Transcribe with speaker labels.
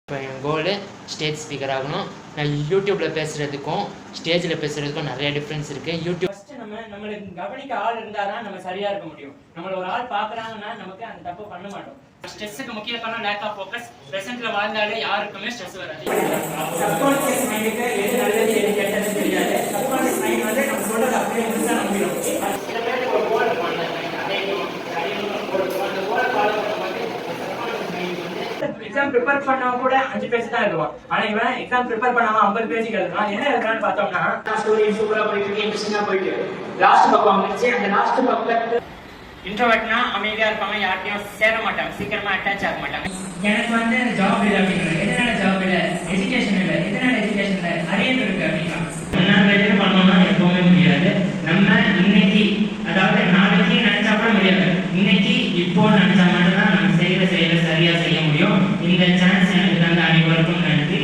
Speaker 1: இப்போ என் கோலு stage speaker ஆகணும். நான் யூடியூப்பில் பேசுகிறதுக்கும் ஸ்டேஜில் பேசுகிறதுக்கும் நிறைய டிஃப்ரென்ஸ் இருக்குது. யூடியூப்
Speaker 2: ஃபஸ்ட்டு நம்மளுக்கு கவனிக்க ஆள் இருந்தால் தான் நம்ம சரியாக இருக்க முடியும். நம்மளை ஒரு ஆள் பார்க்குறாங்கன்னா நமக்கு அந்த தப்பு பண்ண மாட்டோம். ஸ்ட்ரெஸ்ஸுக்கு முக்கிய காரணம் லேக் ஆஃப் ஃபோக்கஸ். ப்ரெசென்ட்டில் வாழ்ந்தாலே யாருக்குமே ஸ்ட்ரெஸ் வராது. சப்கான்ஷியஸ் மைண்டுக்கு எது நல்லது எது கெட்டதுன்னு தெரியாது. சப்கான்ஷியஸ் மைண்ட் வந்து நம்ம சொல்கிறது அப்படியே முழுசாக நம்பிடும். சில பேருக்கு ஒரு கோல் பண்ணலாம், அந்த கோலை ஃபாலோ பண்ணும்போது எக்ஸாம் ப்ரிப்பேர் பண்ணவங்க கூட 5 பேஜ் தான் எழுதுவான். ஆனா இவன் எக்ஸாம் ப்ரிப்பேர் பண்ணாம 50 பேஜ் எழுதுறான். என்ன எழுதுறான்னு பார்த்தோம்னா ஸ்டோரி சூப்பரா போயிட்டு இருக்கு, இன்ட்ரெஸ்டிங்கா போயிட்டு லாஸ்ட் பக்கம் வந்துச்சு. அந்த லாஸ்ட் பக்கத்துல இன்ட்ரோவர்ட்னா அமைதியா இருப்பாங்க, யார்ட்டையும் சேர மாட்டாங்க, சீக்கிரமா அட்டாச் ஆக மாட்டாங்க. எனக்கு வந்து ஜாப் இல்லை அப்படிங்கிறது. எதனால ஜாப் இல்லை? எஜுகேஷன் இல்லை. எதனால எஜுகேஷன் இல்லை? அரியர் இருக்கு அப்படின்னா என்ன பண்ணோம்னா எப்பவுமே முடியாது. நம்ம இன்னைக்கு, அதாவது நாளைக்கு நினைச்சா கூட முடியாது, இன்னைக்கு இப்போ நினைச்சா மட்டும்தான் நம்ம செய்யற சரியா செய்ய முடியும். இந்த சான்ஸ் எனக்கு தந்த அனைவருக்கும் நன்றி.